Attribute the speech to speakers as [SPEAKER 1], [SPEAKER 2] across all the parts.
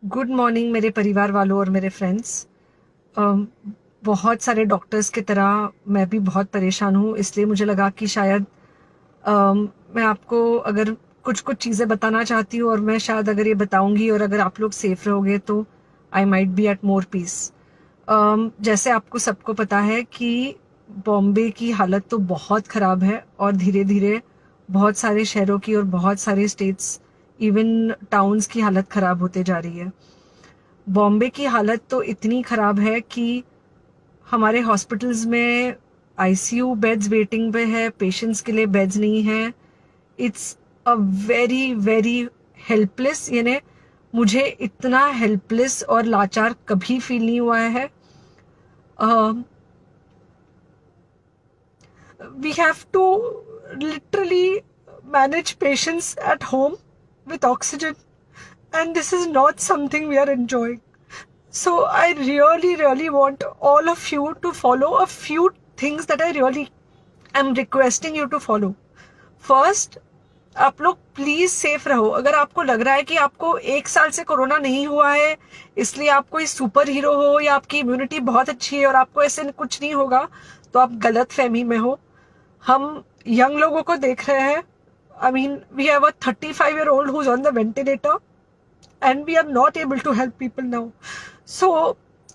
[SPEAKER 1] Good morning मेरे परिवार वालों और मेरे फ्रेंड्स। बहुत सारे डॉक्टर्स की तरह मैं भी बहुत परेशान हूँ, इसलिए मुझे लगा कि शायद मैं आपको अगर कुछ कुछ चीज़ें बताना चाहती हूँ, और मैं शायद अगर ये बताऊंगी और अगर आप लोग सेफ रहोगे तो I might be at more peace. जैसे आपको सबको पता है कि बॉम्बे की हालत तो बहुत ख़राब है, और धीरे धीरे बहुत सारे शहरों की और बहुत सारे स्टेट्स, इवन टाउन्स की हालत ख़राब होते जा रही है। बॉम्बे की हालत तो इतनी ख़राब है कि हमारे हॉस्पिटल्स में आईसीयू बेड्स वेटिंग पे है, पेशेंट्स के लिए बेड्स नहीं है। It's a very very helpless, यानी मुझे इतना हेल्पलेस और लाचार कभी फील नहीं हुआ है। We have to literally manage patients at home with oxygen, and this is not something we are enjoying. So I really, really want all of you to follow a few things that I really am requesting you to follow. First, आप लोग please safe रहो। अगर आपको लग रहा है कि आपको 1 साल से कोरोना नहीं हुआ है, इसलिए आप कोई सुपर हीरो हो या आपकी इम्यूनिटी बहुत अच्छी है और आपको ऐसे कुछ नहीं होगा, तो आप गलत फहमी में हो। हम यंग लोगों को देख रहे हैं। I mean, we have a 35-year-old who's on the ventilator, and we are not able to help people now. So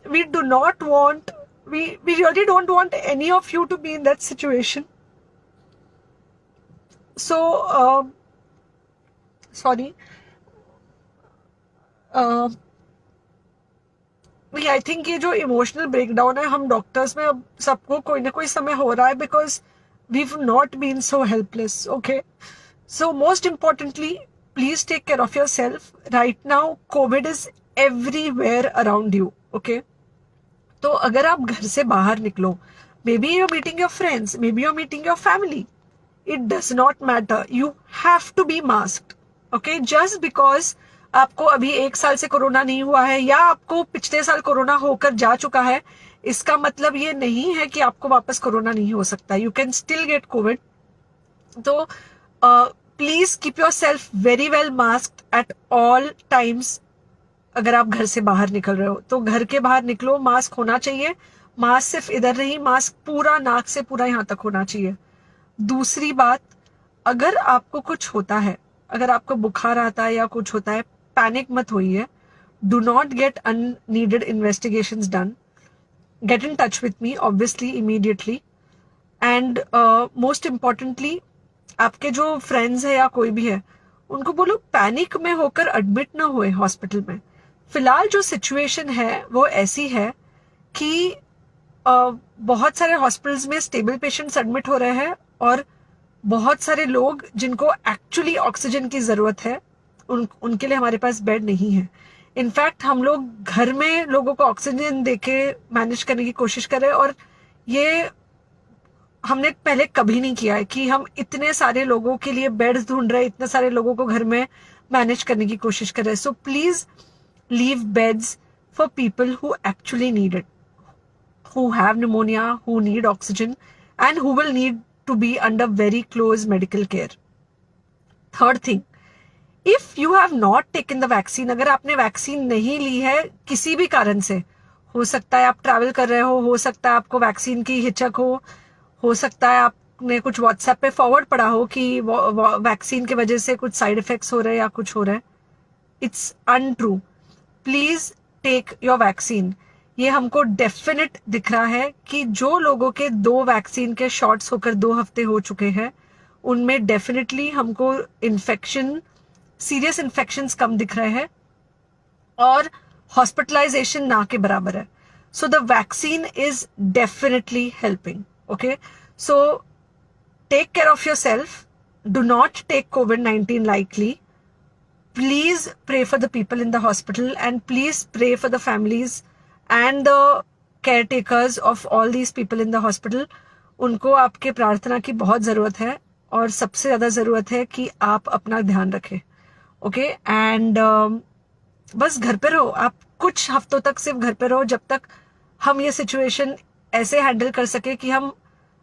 [SPEAKER 1] we do not want, we really don't want any of you to be in that situation. So sorry, I think ये जो emotional breakdown है, हम doctors में अब सबको कोई ना कोई समय हो रहा है, because we not been so helpless. Okay, so most importantly, please take care of your self right now. COVID is everywhere around you. Okay, तो अगर आप घर से बाहर निकलो, may be your meeting your friends, may be your meeting your family, it does not matter, you have to be masked. Okay, just because आपको अभी 1 साल से कोरोना नहीं हुआ है या आपको पिछले साल कोरोना होकर जा चुका है, इसका मतलब ये नहीं है कि आपको वापस कोरोना नहीं हो सकता। You can still get covid. तो please keep yourself very well masked at all times. अगर आप घर से बाहर निकल रहे हो तो घर के बाहर निकलो, मास्क होना चाहिए। मास्क सिर्फ इधर नहीं, मास्क पूरा नाक से पूरा यहाँ तक होना चाहिए। दूसरी बात, अगर आपको कुछ होता है, अगर आपको बुखार आता है या कुछ होता है, पैनिक मत होइए। Do not get unneeded investigations done. Get in touch with me obviously immediately. And most importantly, आपके जो फ्रेंड्स है या कोई भी है, उनको बोलो पैनिक में होकर एडमिट ना हुए हॉस्पिटल में। फिलहाल जो सिचुएशन है वो ऐसी है कि बहुत सारे हॉस्पिटल्स में स्टेबल पेशेंट्स एडमिट हो रहे हैं, और बहुत सारे लोग जिनको एक्चुअली ऑक्सीजन की जरूरत है, उनके लिए हमारे पास बेड नहीं है। इनफैक्ट हम लोग घर में लोगों को ऑक्सीजन देके मैनेज करने की कोशिश कर रहे हैं, और ये हमने पहले कभी नहीं किया है कि हम इतने सारे लोगों के लिए बेड्स ढूंढ रहे हैं, इतने सारे लोगों को घर में मैनेज करने की कोशिश कर रहे हैं। So please leave beds for people who actually need it, who have pneumonia, who need oxygen, and who will need to be under very close medical care. Third thing, if you have not taken the vaccine, अगर आपने vaccine नहीं ली है किसी भी कारण से, हो सकता है आप ट्रैवल कर रहे हो सकता है आपको वैक्सीन की हिचक हो सकता है आपने कुछ व्हाट्सएप पे फॉरवर्ड पढ़ा हो कि वैक्सीन की वजह से कुछ साइड इफेक्ट्स हो रहे हैं या कुछ हो रहा है। It's untrue. Please take your vaccine. ये हमको डेफिनेट दिख रहा है कि जो लोगों के 2 वैक्सीन के शॉट्स होकर 2 हफ्ते हो चुके हैं, उनमें डेफिनेटली हमको इन्फेक्शन, सीरियस इन्फेक्शंस कम दिख रहे हैं, और हॉस्पिटलाइजेशन ना के बराबर है। So the vaccine is definitely helping. Okay, so take care of your self. Do not take COVID-19 lightly. Please pray for the people in the hospital, and please pray for the families and the caretakers of all these people in the hospital. उनको आपके प्रार्थना की बहुत ज़रूरत है, और सबसे ज़्यादा ज़रूरत है कि आप अपना ध्यान रखें। ओके, एंड बस घर पे रहो। आप कुछ हफ्तों तक सिर्फ घर पे रहो, जब तक हम ये सिचुएशन ऐसे हैंडल कर सके कि हम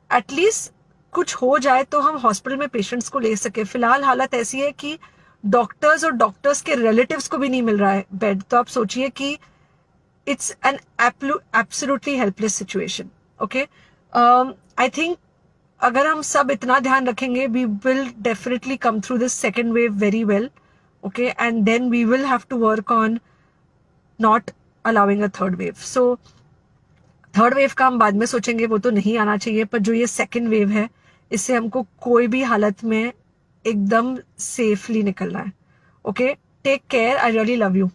[SPEAKER 1] एटलीस्ट कुछ हो जाए तो हम हॉस्पिटल में पेशेंट्स को ले सके। फिलहाल हालत ऐसी है कि डॉक्टर्स और डॉक्टर्स के रिलेटिव्स को भी नहीं मिल रहा है बेड, तो आप सोचिए कि it's an absolutely helpless situation. Okay, I think अगर हम सब इतना ध्यान रखेंगे, we will definitely come through this second wave very well. Okay, and then we will have to work on not allowing a third wave. So third wave का हम बाद में सोचेंगे, वो तो नहीं आना चाहिए, पर जो ये सेकेंड वेव है, इससे हमको कोई भी हालत में एकदम सेफली निकलना है. Okay, take care, I really love you.